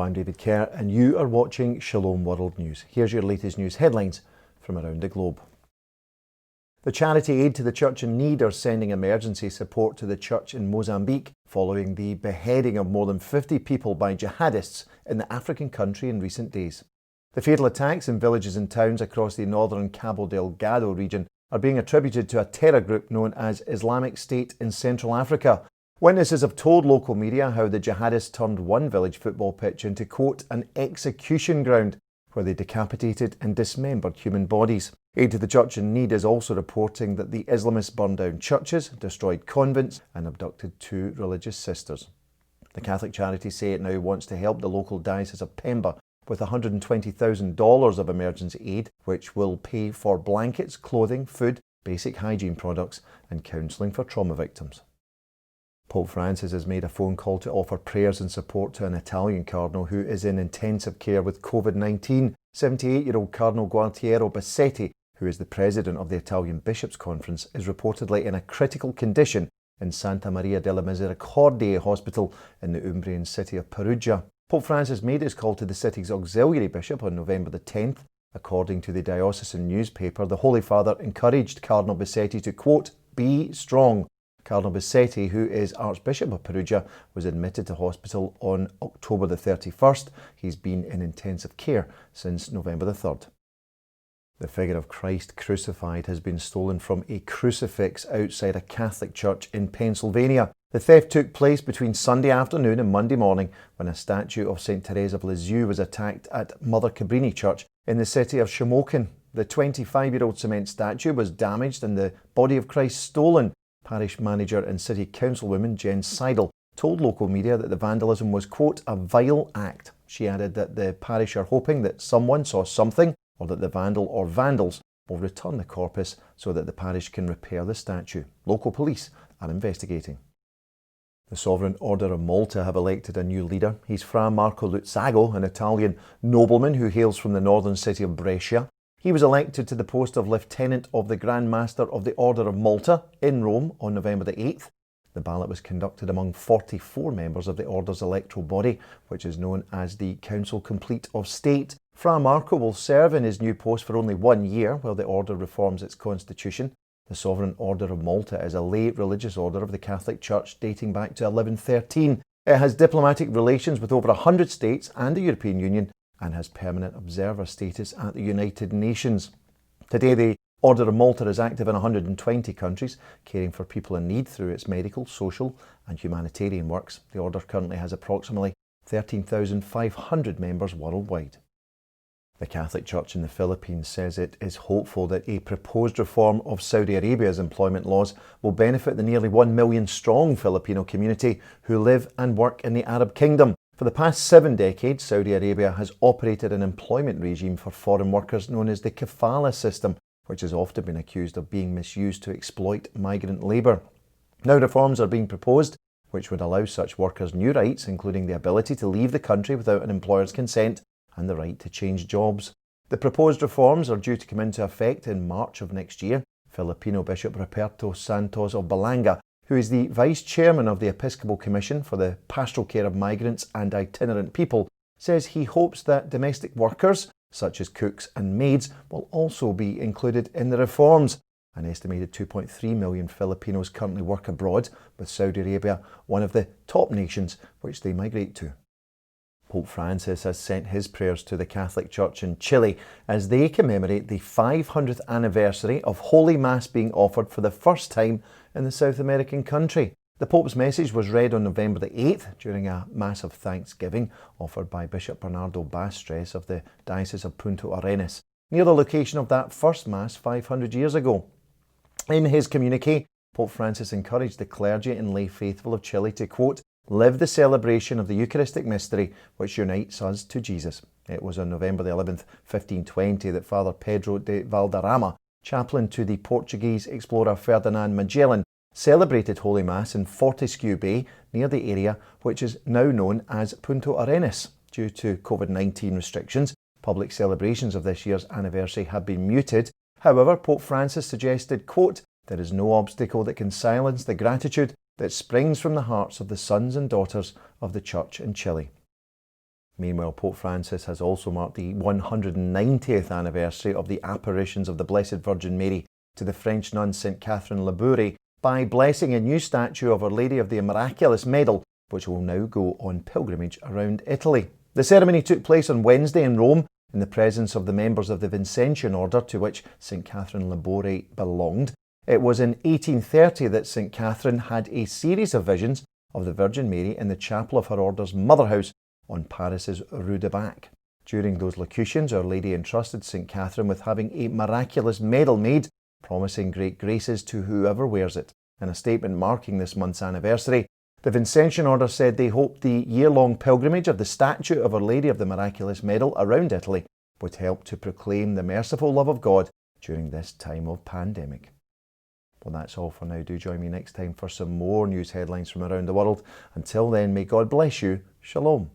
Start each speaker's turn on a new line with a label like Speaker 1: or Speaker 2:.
Speaker 1: I'm David Kerr and you are watching Shalom World News. Here's your latest news headlines from around the globe. The charity Aid to the Church in Need are sending emergency support to the church in Mozambique following the beheading of more than 50 people by jihadists in the African country in recent days. The fatal attacks in villages and towns across the northern Cabo Delgado region are being attributed to a terror group known as Islamic State in Central Africa. Witnesses have told local media how the jihadists turned one village football pitch into, quote, an execution ground where they decapitated and dismembered human bodies. Aid to the Church in Need is also reporting that the Islamists burned down churches, destroyed convents and abducted 2 religious sisters. The Catholic charities say it now wants to help the local Diocese of Pemba with $120,000 of emergency aid, which will pay for blankets, clothing, food, basic hygiene products and counselling for trauma victims. Pope Francis has made a phone call to offer prayers and support to an Italian cardinal who is in intensive care with COVID-19. 78-year-old Cardinal Gualtiero Bassetti, who is the president of the Italian Bishops' Conference, is reportedly in a critical condition in Santa Maria della Misericordia Hospital in the Umbrian city of Perugia. Pope Francis made his call to the city's auxiliary bishop on November the 10th. According to the diocesan newspaper, the Holy Father encouraged Cardinal Bassetti to, quote, be strong. Cardinal Bassetti, who is Archbishop of Perugia, was admitted to hospital on October the 31st. He's been in intensive care since November the 3rd. The figure of Christ crucified has been stolen from a crucifix outside a Catholic church in Pennsylvania. The theft took place between Sunday afternoon and Monday morning when a statue of Saint Therese of Lisieux was attacked at Mother Cabrini Church in the city of Shamokin. The 25-year-old cement statue was damaged and the body of Christ stolen. Parish manager and city councilwoman Jen Seidel told local media that the vandalism was, quote, a vile act. She added that the parish are hoping that someone saw something or that the vandal or vandals will return the corpus so that the parish can repair the statue. Local police are investigating. The Sovereign Order of Malta have elected a new leader. He's Fra Marco Luzzago, an Italian nobleman who hails from the northern city of Brescia. He was elected to the post of Lieutenant of the Grand Master of the Order of Malta in Rome on November the 8th. The ballot was conducted among 44 members of the Order's electoral body, which is known as the Council Complete of State. Fra Marco will serve in his new post for only 1 year while the Order reforms its constitution. The Sovereign Order of Malta is a lay religious order of the Catholic Church dating back to 1113. It has diplomatic relations with over 100 states and the European Union and has permanent observer status at the United Nations. Today, the Order of Malta is active in 120 countries, caring for people in need through its medical, social and humanitarian works. The Order currently has approximately 13,500 members worldwide. The Catholic Church in the Philippines says it is hopeful that a proposed reform of Saudi Arabia's employment laws will benefit the nearly 1 million strong Filipino community who live and work in the Arab Kingdom. For the past 7 decades, Saudi Arabia has operated an employment regime for foreign workers known as the kafala system, which has often been accused of being misused to exploit migrant labour. Now reforms are being proposed which would allow such workers new rights, including the ability to leave the country without an employer's consent and the right to change jobs. The proposed reforms are due to come into effect in March of next year. Filipino Bishop Ruperto Santos of Balanga, who is the Vice Chairman of the Episcopal Commission for the Pastoral Care of Migrants and Itinerant People, says he hopes that domestic workers, such as cooks and maids, will also be included in the reforms. An estimated 2.3 million Filipinos currently work abroad, with Saudi Arabia one of the top nations which they migrate to. Pope Francis has sent his prayers to the Catholic Church in Chile as they commemorate the 500th anniversary of Holy Mass being offered for the first time in the South American country. The Pope's message was read on November the 8th during a Mass of Thanksgiving offered by Bishop Bernardo Bastres of the Diocese of Punta Arenas, near the location of that first Mass 500 years ago. In his communique, Pope Francis encouraged the clergy and lay faithful of Chile to, quote, live the celebration of the Eucharistic mystery which unites us to Jesus. It was on November the 11th, 1520 that Father Pedro de Valderrama, chaplain to the Portuguese explorer Ferdinand Magellan, celebrated Holy Mass in Fortescue Bay near the area which is now known as Punta Arenas. Due to COVID-19 restrictions, public celebrations of this year's anniversary have been muted. However, Pope Francis suggested, quote, there is no obstacle that can silence the gratitude that springs from the hearts of the sons and daughters of the Church in Chile. Meanwhile, Pope Francis has also marked the 190th anniversary of the apparitions of the Blessed Virgin Mary to the French nun Saint Catherine Labouré by blessing a new statue of Our Lady of the Miraculous Medal, which will now go on pilgrimage around Italy. The ceremony took place on Wednesday in Rome in the presence of the members of the Vincentian order to which Saint Catherine Labouré belonged. It was in 1830 that Saint Catherine had a series of visions of the Virgin Mary in the chapel of her order's mother house on Paris's Rue de Bac. During those locutions, Our Lady entrusted St. Catherine with having a miraculous medal made, promising great graces to whoever wears it. In a statement marking this month's anniversary, the Vincentian Order said they hoped the year-long pilgrimage of the statue of Our Lady of the Miraculous Medal around Italy would help to proclaim the merciful love of God during this time of pandemic. Well, that's all for now. Do join me next time for some more news headlines from around the world. Until then, may God bless you. Shalom.